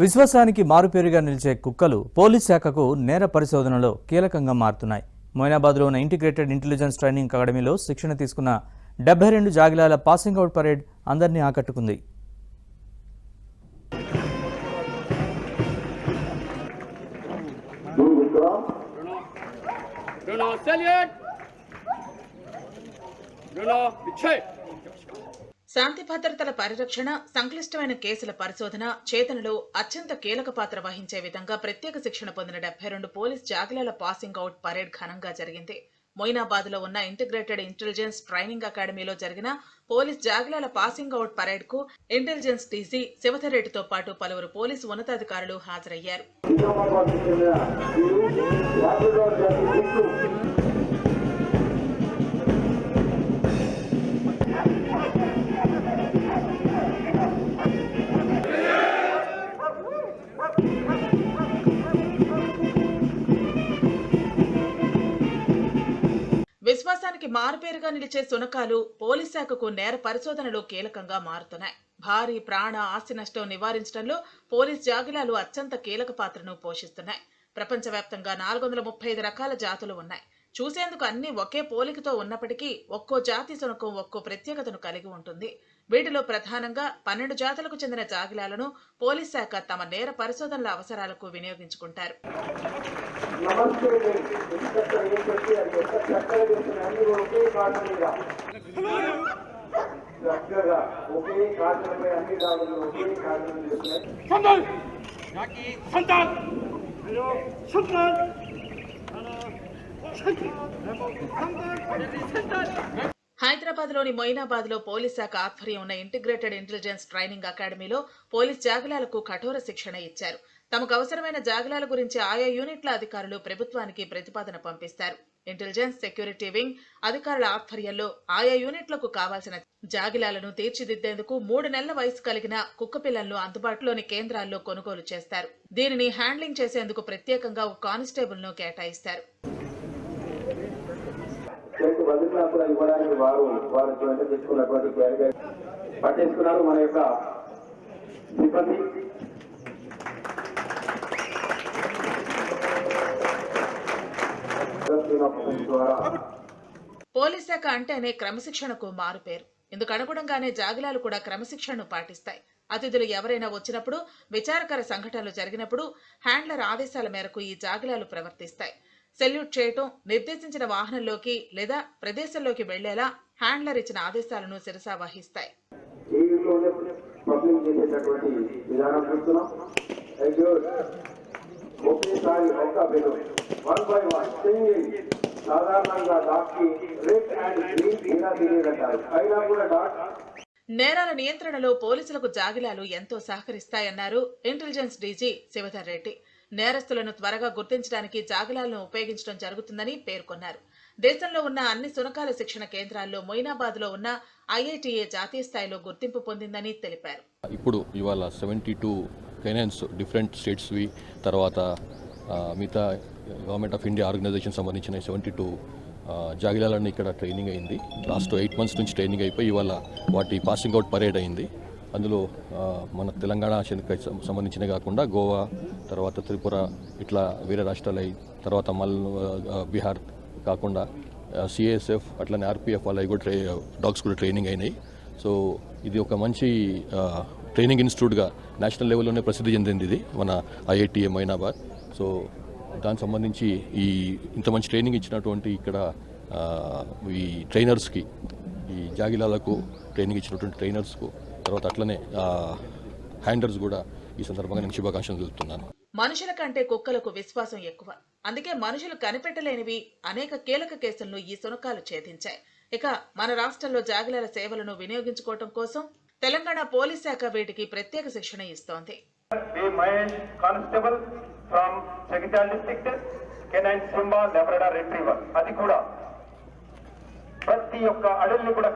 విశ్వాసానికి మారుపేరుగా నిలిచే కుక్కలు పోలీస్ శాఖకు నేర పరిశోధనలో కీలకంగా మారుతున్నాయి. మొయినాబాద్లో ఉన్న ఇంటిగ్రేటెడ్ ఇంటెలిజెన్స్ ట్రైనింగ్ అకాడమీలో శిక్షణ తీసుకున్న 72 జాగిలాల పాసింగ్ అవుట్ పరేడ్ అందరినీ ఆకట్టుకుంది. శాంతి భద్రతల పరిరక్షణ, సంక్లిష్టమైన కేసుల పరిశోధన చేతనలో అత్యంత కీలక పాత్ర వహించే విధంగా ప్రత్యేక శిక్షణ పొందిన 72 పోలీస్ జాగిలాల పాసింగ్ అవుట్ పరేడ్ ఘనంగా జరిగింది. మొయినాబాద్ లో ఉన్న ఇంటిగ్రేటెడ్ ఇంటెలిజెన్స్ ట్రైనింగ్ అకాడమీలో జరిగిన పోలీస్ జాగిలాల పాసింగ్ అవుట్ పరేడ్ కు ఇంటెలిజెన్స్ డీసీ శివధర్ రెడ్డితో పాటు పలువురు పోలీసు ఉన్నతాధికారులు హాజరయ్యారు. విశ్వాసానికి మారుపేరుగా నిలిచే శునకాలు పోలీస్ శాఖకు నేర పరిశోధనలో కీలకంగా మారుతున్నాయి. భారీ ప్రాణ ఆస్తి నష్టం నివారించడంలో పోలీస్ జాగిలాలు అత్యంత కీలక పాత్రను పోషిస్తున్నాయి. ప్రపంచవ్యాప్తంగా 435 రకాల జాతులు ఉన్నాయి. చూసేందుకు అన్ని ఒకే పోలికతో ఉన్నప్పటికీ ఒక్కో జాతి శునకం ఒక్కో ప్రత్యేకతను కలిగి ఉంటుంది. వీటిలో ప్రధానంగా 12 జాతులకు చెందిన జాగిలాలను పోలీస్ శాఖ తమ నేర పరిశోధనల అవసరాలకు వినియోగించుకుంటారు. హైదరాబాద్ లోని మొయినాబాద్ లో పోలీస్ శాఖ ఆధ్వర్యం ఉన్న ఇంటిగ్రేటెడ్ ఇంటెలిజెన్స్ ట్రైనింగ్ అకాడమీలో పోలీస్ జాగిలాలకు కఠోర శిక్షణ ఇచ్చారు. తమకు అవసరమైన జాగిలాల గురించి ఆయా యూనిట్ల అధికారులు ప్రభుత్వానికి ప్రతిపాదన పంపిస్తారు. ఇంటెలిజెన్స్ సెక్యూరిటీ వింగ్ అధికారుల ఆధ్వర్యంలో ఆయా యూనిట్లకు కావాల్సిన జాగిలాలను తీర్చిదిద్దేందుకు 3 నెలల వయసు కలిగిన కుక్క పిల్లలను అందుబాటులోని కేంద్రాల్లో కొనుగోలు చేస్తారు. దీనిని హ్యాండ్లింగ్ చేసేందుకు ప్రత్యేకంగా ఒక కానిస్టేబుల్ ను కేటాయిస్తారు. పోలీస్ శాఖ అంటేనే క్రమశిక్షణకు మారుపేరు. ఇందుకు అనుగుణంగానే జాగిలాలు కూడా క్రమశిక్షణను పాటిస్తాయి. అతిథులు ఎవరైనా వచ్చినప్పుడు, విచారకర సంఘటనలు జరిగినప్పుడు హ్యాండ్లర్ ఆదేశాల మేరకు ఈ జాగిలాలు ప్రవర్తిస్తాయి. సెల్యూట్ చేయటం, నిర్దేశించిన వాహనంలోకి లేదా ప్రదేశంలోకి వెళ్లేలా హ్యాండ్లర్ ఇచ్చిన ఆదేశాలను శిరసా వహిస్తాయి. నేరాల నియంత్రణలో పోలీసులకు జాగిలాలు ఎంతో సహకరిస్తాయన్నారు ఇంటెలిజెన్స్ డీజీ శివధర్ రెడ్డి. నేరస్తులను త్వరగా గుర్తించడానికి జాగిలాలను ఉపయోగించడం జరుగుతుందని పేర్కొన్నారు. దేశంలో ఉన్న అన్ని శునకాల శిక్షణ కేంద్రాల్లో మొయినాబాద్ లో ఉన్న ఐఐటీఏ జాతీయ స్థాయిలో గుర్తింపు పొందిందని తెలిపారు. ఇప్పుడు ఇవాళ 72 కెనైన్స్ డిఫరెంట్ స్టేట్స్వి, తర్వాత మిగతా గవర్నమెంట్ ఆఫ్ ఇండియా ఆర్గనైజేషన్ సంబంధించిన 72 జాగిలాలన్నీ ఇక్కడ ట్రైనింగ్ అయింది. లాస్ట్ 8 months నుంచి ట్రైనింగ్ అయిపోయి ఇవాళ వాటి పాసింగ్ అవుట్ పరేడ్ అయింది. అందులో మన తెలంగాణ సంబంధించిన కాకుండా గోవా, తర్వాత త్రిపుర, ఇట్లా వేరే రాష్ట్రాలు అయి, తర్వాత బీహార్ కాకుండా సిఎస్ఎఫ్ అట్లనే ఆర్పిఎఫ్ వాళ్ళవి కూడా డాగ్స్ కూడా ట్రైనింగ్ అయినాయి. సో ఇది ఒక మంచి ట్రైనింగ్ ఇన్స్టిట్యూట్గా నేషనల్ లెవెల్లోనే ప్రసిద్ధి చెందింది ఇది మన ఐఐటీఏ మొయినాబాద్. సో దానికి సంబంధించి ఇంత మంచి ట్రైనింగ్ ఇచ్చినటువంటి ఇక్కడ ఈ ట్రైనర్స్కి, ఈ జాగిలాలకు ట్రైనింగ్ ఇచ్చినటువంటి ట్రైనర్స్కు, తర్వాత అట్లనే హ్యాండర్స్ కూడా ఈ సందర్భంగా నేను శుభాకాంక్షలు తెలుపుతున్నాను. మనుషుల కంటే కుక్కలకు విశ్వాసం ఎక్కువ. అందుకే మనుషులు కనిపెట్టలేనివి అనేక కీలక కేసులను ఈ శునకాలు ఛేదించాయి. ఇక మన రాష్ట్రంలో జాగిలాల సేవలను వినియోగించుకోవడం కోసం తెలంగాణ పోలీస్ శాఖ వీటికి ప్రత్యేక శిక్షణ ఇస్తోంది. అది కూడా ప్రతి ఒక్క అడవిని కూడా